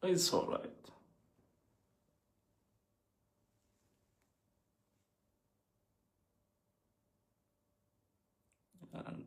It's all right. And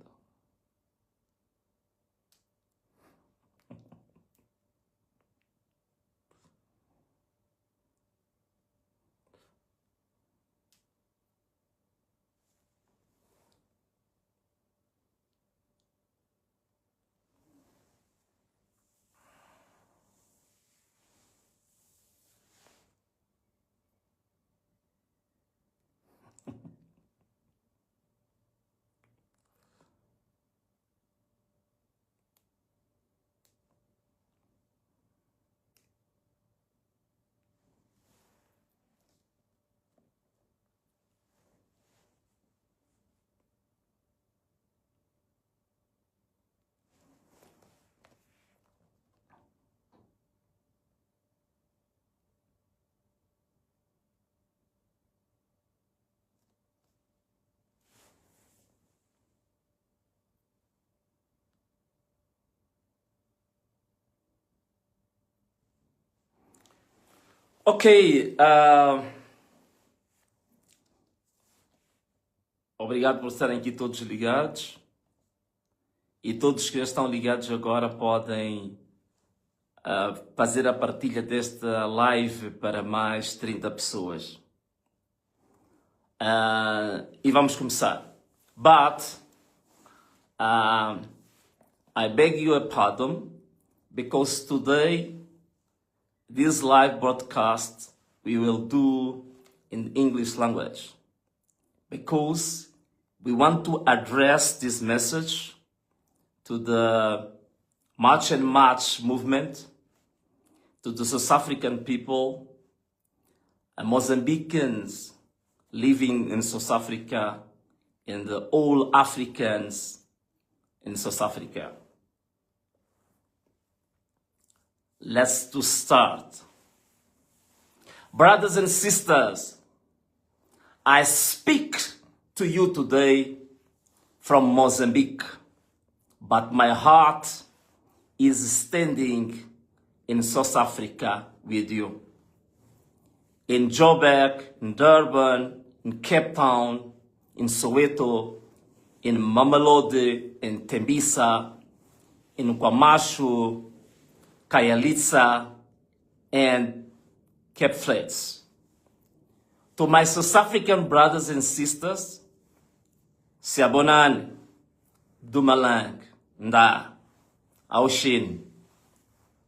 ok, obrigado por estarem aqui todos ligados. E todos que já estão ligados agora podem fazer a partilha desta live para mais 30 pessoas. E vamos começar. But I beg you a pardon because today this live broadcast we will do in English language because we want to address this message to the March and March movement, to the South African people, Mozambicans living in South Africa, and all Africans in South Africa. Let's to start. Brothers and sisters, I speak to you today from Mozambique, but my heart is standing in South Africa with you. In Joburg, in Durban, in Cape Town, in Soweto, in Mamelodi, in Tembisa, in Kwamashu, Kayalitsa, and Cape Flats. To my South African brothers and sisters, Siyabonani, Dumalang, Nda, Aushin,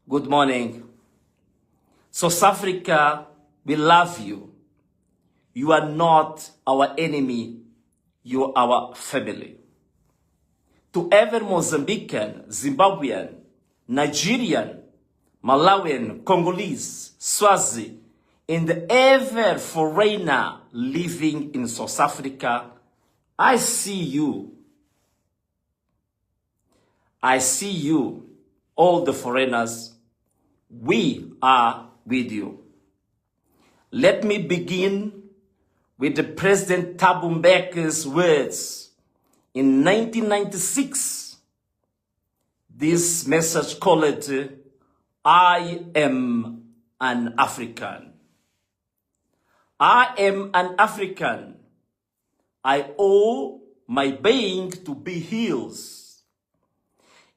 good morning. South Africa, we love you. You are not our enemy, you are our family. To every Mozambican, Zimbabwean, Nigerian, Malawian, Congolese, Swazi, and every foreigner living in South Africa, I see you. I see you, all the foreigners. We are with you. Let me begin with the President Thabo Mbeki's words in 1996. This message called, I am an African. I am an African. I owe my being to be hills,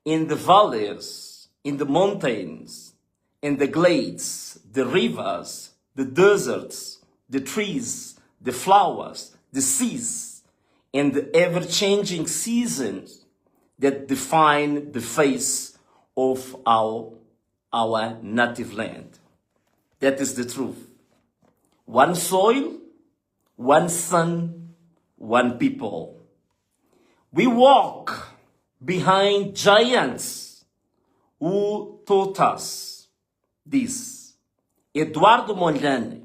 in the valleys, in the mountains, in the glades, the rivers, the deserts, the trees, the flowers, the seas, and the ever-changing seasons that define the face of our native land. That is the truth. One soil, one sun, one people. We walk behind giants who taught us this. Eduardo Mondlane,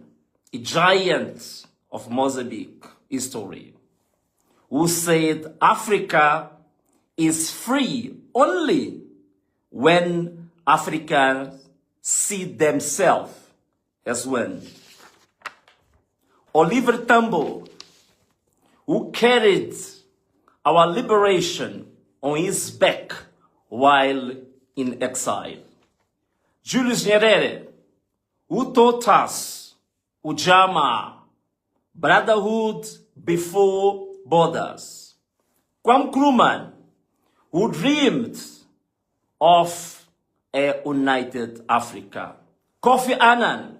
a giant of Mozambique history, who said Africa is free only when Africans see themselves as one. Oliver Tambo, who carried our liberation on his back while in exile. Julius Nyerere, who taught us Ujamaa, brotherhood before borders. Kwame Nkrumah, who dreamed of a united Africa. Kofi Annan,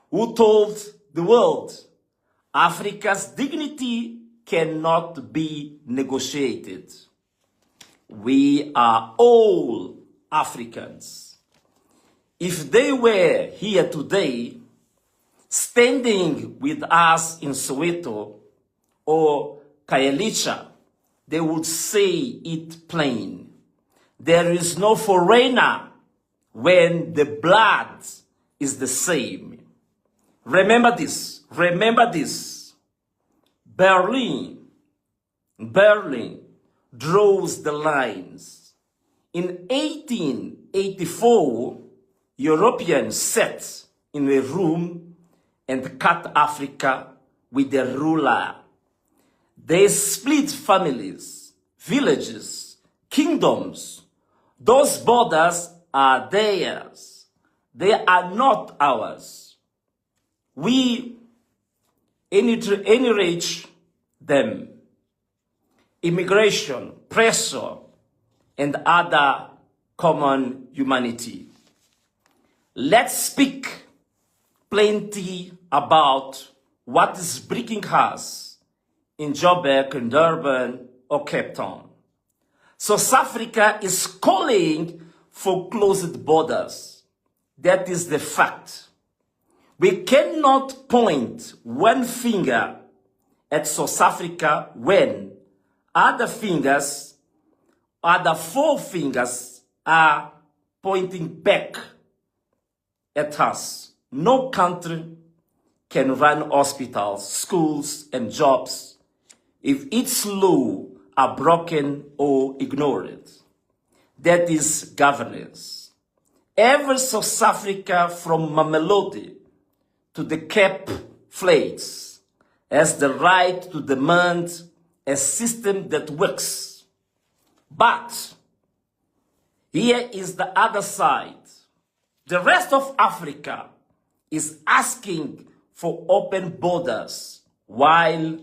who told the world Africa's dignity cannot be negotiated. We are all Africans. If they were here today, standing with us in Soweto or Kayelicha, they would say it plain. There is no foreigner when the blood is the same. Remember this. Remember this. Berlin draws the lines. In 1884, Europeans sat in a room and cut Africa with a ruler. They split families, villages, kingdoms. Those borders are theirs. They are not ours. We enrich them. Immigration, pressure, and other common humanity. Let's speak plenty about what is breaking us in Joburg, in Durban, or Cape Town. South Africa is calling for closed borders. That is the fact. We cannot point one finger at South Africa when other four fingers are pointing back at us. No country can run hospitals, schools, and jobs if its laws are broken or ignored. That is governance. Every South Africa from Mamelodi to the Cape Flats has the right to demand a system that works. But here is the other side. The rest of Africa is asking for open borders while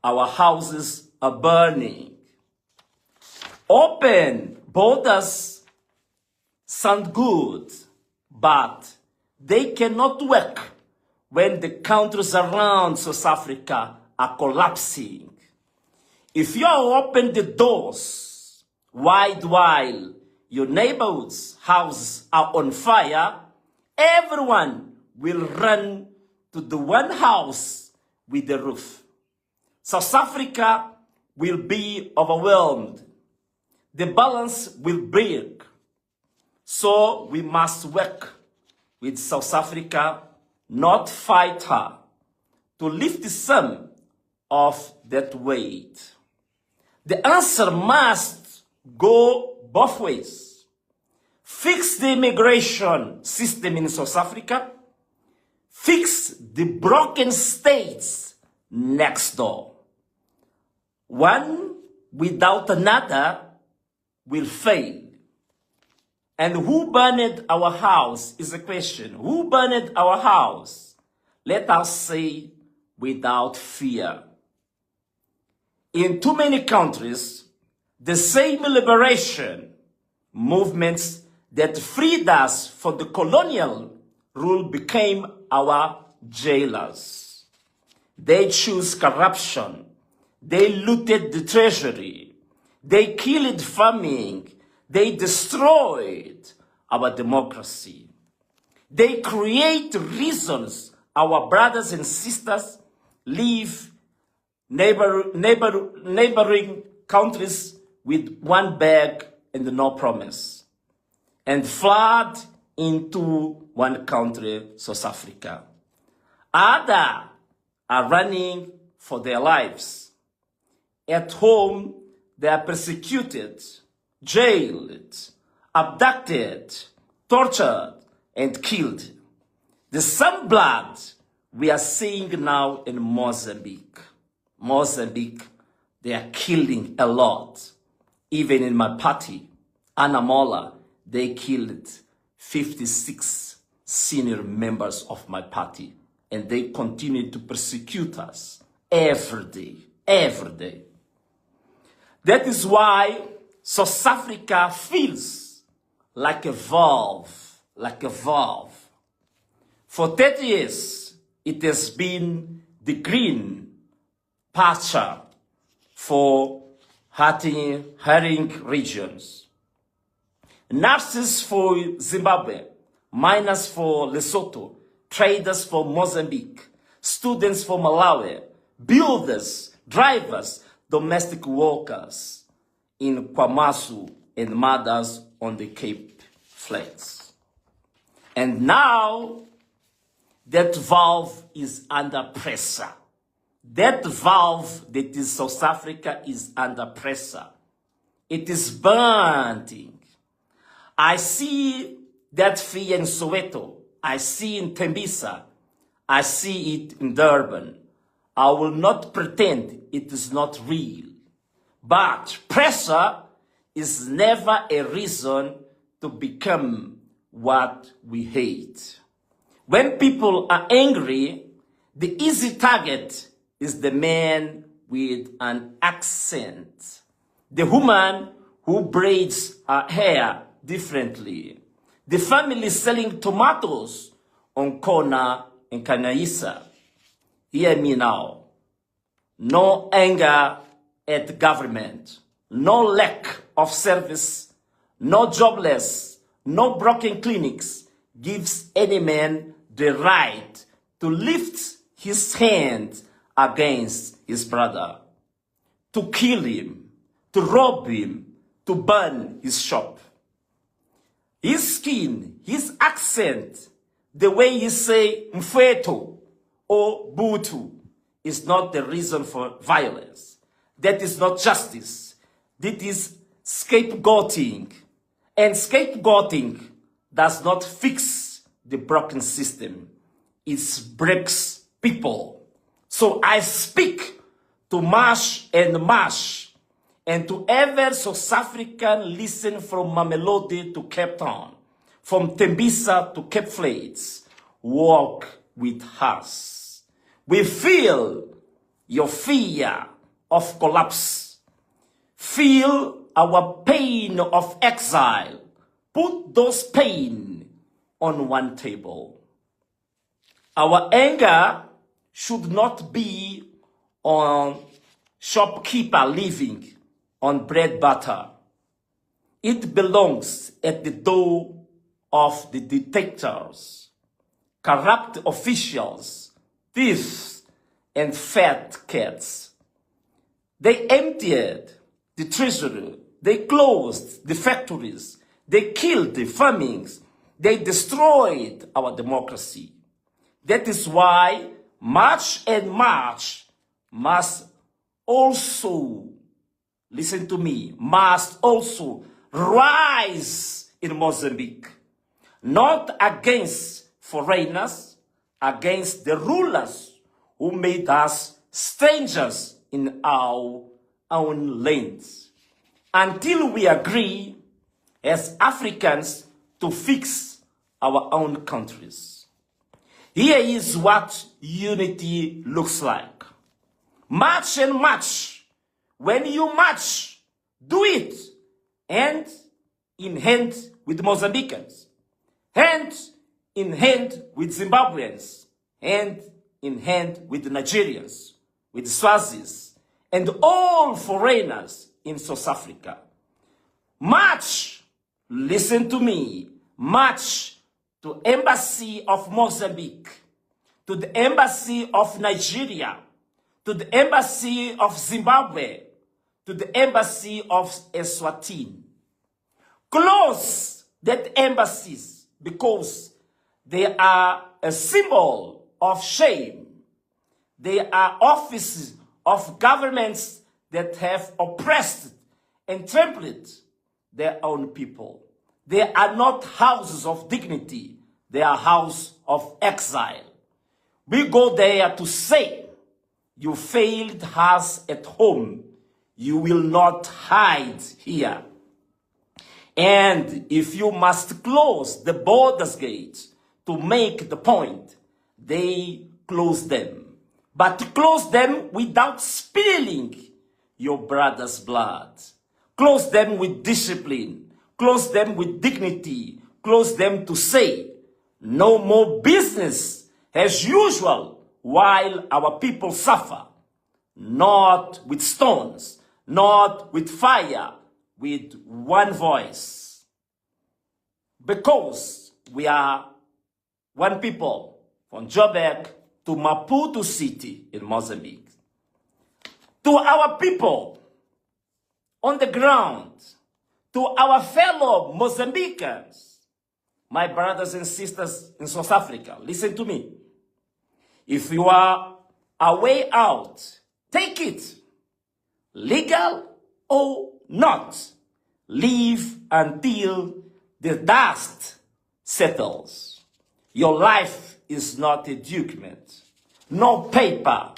our houses are burning. Open borders sound good, but they cannot work when the countries around South Africa are collapsing. If you open the doors wide while your neighborhood's houses are on fire, everyone will run to the one house with the roof. South Africa will be overwhelmed. The balance will break. So we must work with South Africa, not fight her, to lift some of that weight. The answer must go both ways. Fix the immigration system in South Africa. Fix the broken states next door. One without another will fail. And who burned our house is a question. Who burned our house? Let us say without fear. In too many countries, the same liberation movements that freed us from the colonial rule became our jailers. They chose corruption. They looted the treasury. They killed farming. They destroyed our democracy. They create reasons our brothers and sisters leave neighboring countries with one bag and no promise, and flood into one country, South Africa. Others are running for their lives. At home, they are persecuted, jailed, abducted, tortured, and killed. The same blood we are seeing now in Mozambique. Mozambique, they are killing a lot. Even in my party, Anamola, they killed 56 senior members of my party, and they continue to persecute us every day, every day. That is why South Africa feels like a valve, like a valve. For 30 years, it has been the green pasture for herring regions. Nurses for Zimbabwe, miners for Lesotho, traders for Mozambique, students for Malawi, builders, drivers, domestic workers in KwaMashu and mothers on the Cape Flats. And now that valve is under pressure. That valve that is South Africa is under pressure. It is burning. I see that fear in Soweto. I see in Tembisa. I see it in Durban. I will not pretend it is not real. But pressure is never a reason to become what we hate. When people are angry, the easy target is the man with an accent, the woman who braids her hair differently, the family selling tomatoes on corner in Kanaisa. Hear me now. No anger at government, no lack of service, no jobless, no broken clinics gives any man the right to lift his hand against his brother, to kill him, to rob him, to burn his shop. His skin, his accent, the way he say mfweto or butu is not the reason for violence. That is not justice. That is scapegoating. And scapegoating does not fix the broken system. It breaks people. So I speak to Mash, and to every South African listen from Mamelodi to Cape Town, from Tembisa to Cape Flats. Walk with us. We feel your fear of collapse. Feel our pain of exile. Put those pain on one table. Our anger should not be on shopkeeper living on bread butter. It belongs at the door of the dictators, corrupt officials, thieves, and fat cats. They emptied the treasury. They closed the factories. They killed the farmings. They destroyed our democracy. That is why March and March must also, listen to me, must also rise in Mozambique. Not against foreigners, against the rulers who made us strangers in our own lands. Until we agree as Africans to fix our own countries. Here is what unity looks like. March and march. When you march, do it hand in hand with Mozambicans, hand in hand with Zimbabweans, hand in hand with Nigerians, with Swazis, and all foreigners in South Africa. March, listen to me, march to Embassy of Mozambique, to the Embassy of Nigeria, to the Embassy of Zimbabwe, to the Embassy of Eswatini. Close that embassies because they are a symbol of shame. They are offices of governments that have oppressed and trampled their own people. They are not houses of dignity. They are houses of exile. We go there to say, you failed us at home. You will not hide here. And if you must close the borders gates to make the point, they close them. But close them without spilling your brother's blood. Close them with discipline. Close them with dignity. Close them to say, no more business as usual while our people suffer. Not with stones, not with fire, with one voice. Because we are one people from Joburg to Maputo City in Mozambique. To our people on the ground, to our fellow Mozambicans, my brothers and sisters in South Africa, listen to me. If you are a way out, take it, legal or not. Leave until the dust settles. Your life is not a document. No paper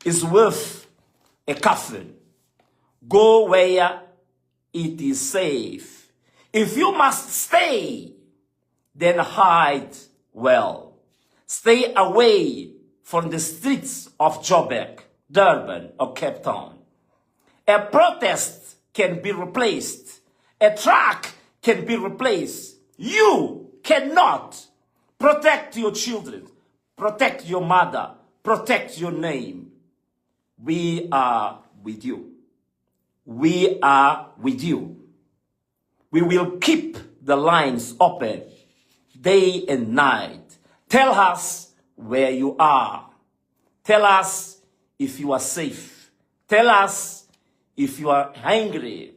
is worth a coffin. Go where it is safe. If you must stay, then hide well. Stay away from the streets of Joburg, Durban, or Cape Town. A protest can be replaced. A truck can be replaced. You cannot. Protect your children. Protect your mother. Protect your name. We are with you. We are with you. We will keep the lines open day and night. Tell us where you are. Tell us if you are safe. Tell us if you are hungry.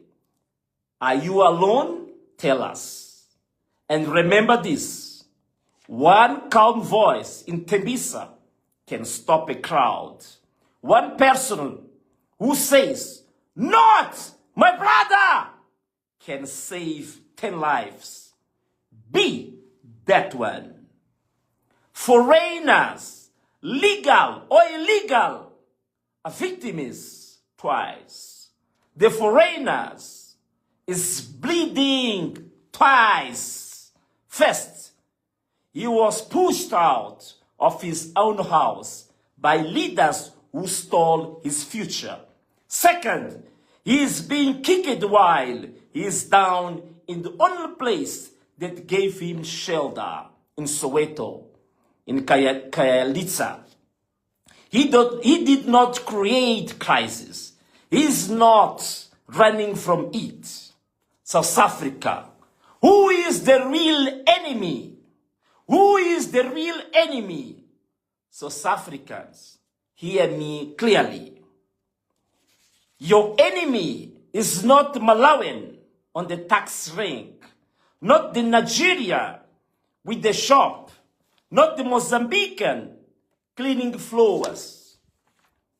Are you alone? Tell us. And remember this. One calm voice in Tembisa can stop a crowd. One person who says, "Not my brother," can save 10 lives. Be that one. Foreigners, legal or illegal, are victims twice. The foreigners is bleeding twice. First, he was pushed out of his own house by leaders who stole his future. Second, he is being kicked while he is down in the only place that gave him shelter, in Soweto, in Kayalitsa. He did not create crisis. He is not running from it. South Africa, who is the real enemy? Who is the real enemy? South Africans, hear me clearly. Your enemy is not Malawian on the tax rank, not the Nigeria with the shop, not the Mozambican cleaning floors.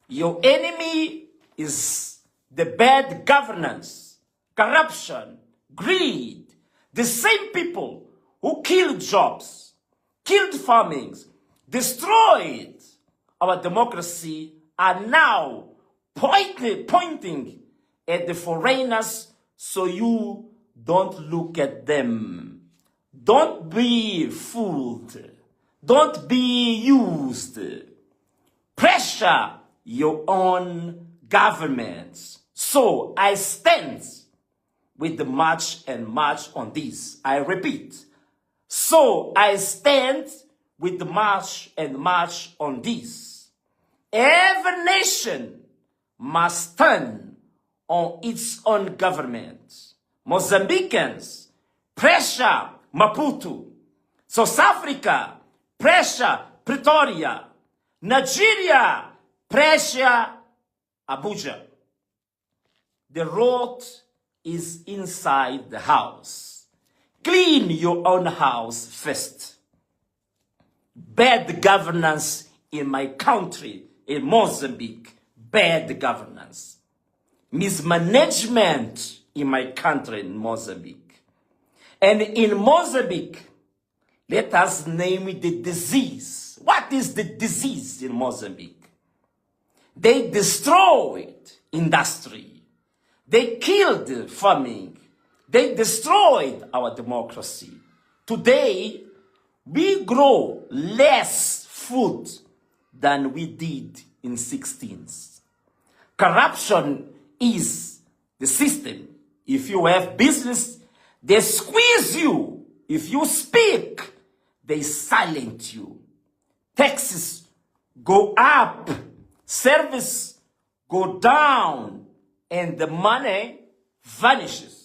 Your enemy is the bad governance, corruption, greed, the same people who killed jobs, killed farmings, destroyed our democracy are now pointing at the foreigners so you don't look at them. Don't be fooled. Don't be used. Pressure your own governments. So I stand with the march and march on this. I repeat. So I stand with the march and march on this. Every nation must stand on its own government. Mozambicans, pressure Maputo. South Africa, pressure Pretoria. Nigeria, pressure Abuja. The road is inside the house. Clean your own house first. Bad governance in my country, in Mozambique, bad governance. Mismanagement in my country, in Mozambique. And in Mozambique, let us name the disease. What is the disease in Mozambique? They destroyed industry. They killed farming. They destroyed our democracy. Today, we grow less food than we did in 16th. Corruption is the system. If you have business, they squeeze you. If you speak, they silence you. Taxes go up, service go down, and the money vanishes.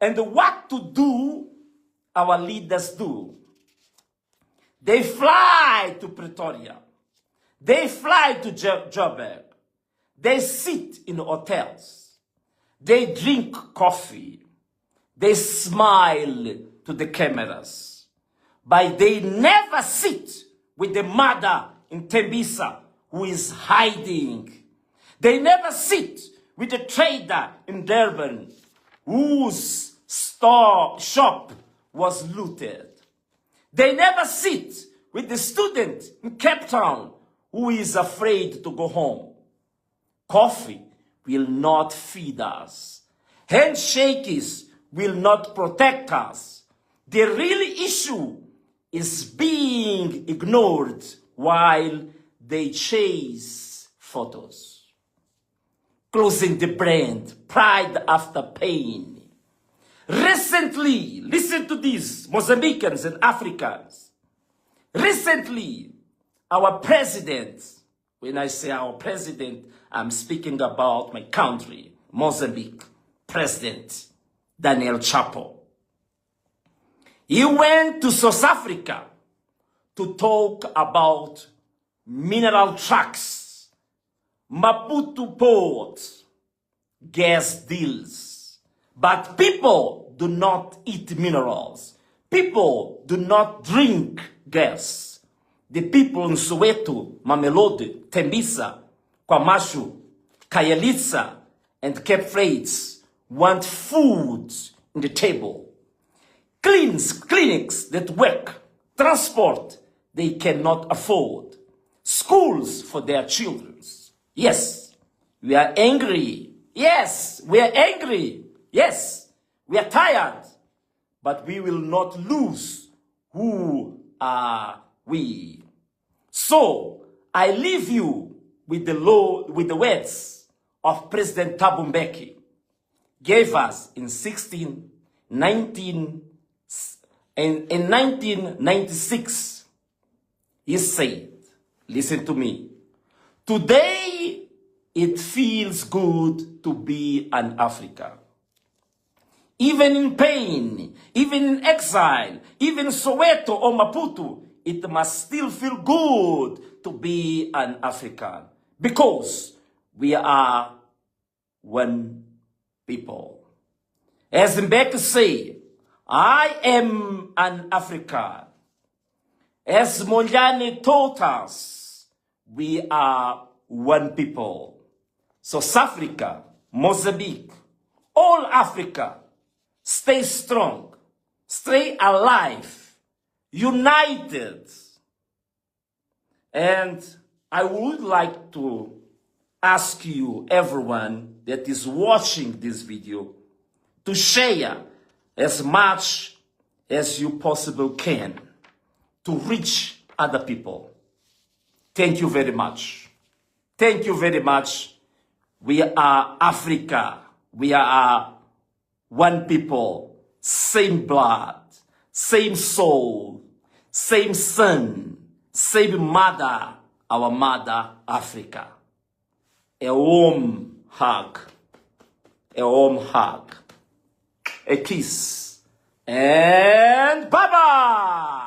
And what to do, our leaders do. They fly to Pretoria. They fly to Joburg. They sit in hotels. They drink coffee. They smile to the cameras. But they never sit with the mother in Tembisa who is hiding. They never sit with the trader in Durban whose shop was looted. They never sit with the student in Cape Town who is afraid to go home. Coffee will not feed us. Handshakes will not protect us. The real issue is being ignored while they chase photos. Closing the brand, pride after pain. Recently, listen to this, Mozambicans and Africans. Recently, our president, when I say our president, I'm speaking about my country, Mozambique, President Daniel Chapo. He went to South Africa to talk about mineral trucks, Maputo port, gas deals. But people do not eat minerals. People do not drink gas. The people in Soweto, Mamelodi, Tembisa, Kwamashu, Kayelitsa, and Cape Flats want food on the table. Clinics that work, transport they cannot afford, schools for their children. Yes, we are angry. Yes, we are angry. Yes, we are tired, but we will not lose who are we. So I leave you with the words of President Thabo Mbeki gave us in 1996. He said, listen to me, today it feels good to be an African. Even in pain, even in exile, even Soweto or Maputo, it must still feel good to be an African. Because we are one people. As Mbeki say, I am an African. As Mondlane taught us, we are one people. South Africa, Mozambique, all Africa, stay strong, stay alive, united. And I would like to ask you, everyone that is watching this video, to share as much as you possibly can to reach other people. Thank you very much. Thank you very much. We are Africa. We are one people, same blood, same soul, same son, same mother, our mother Africa. A warm hug, a kiss, and bye-bye!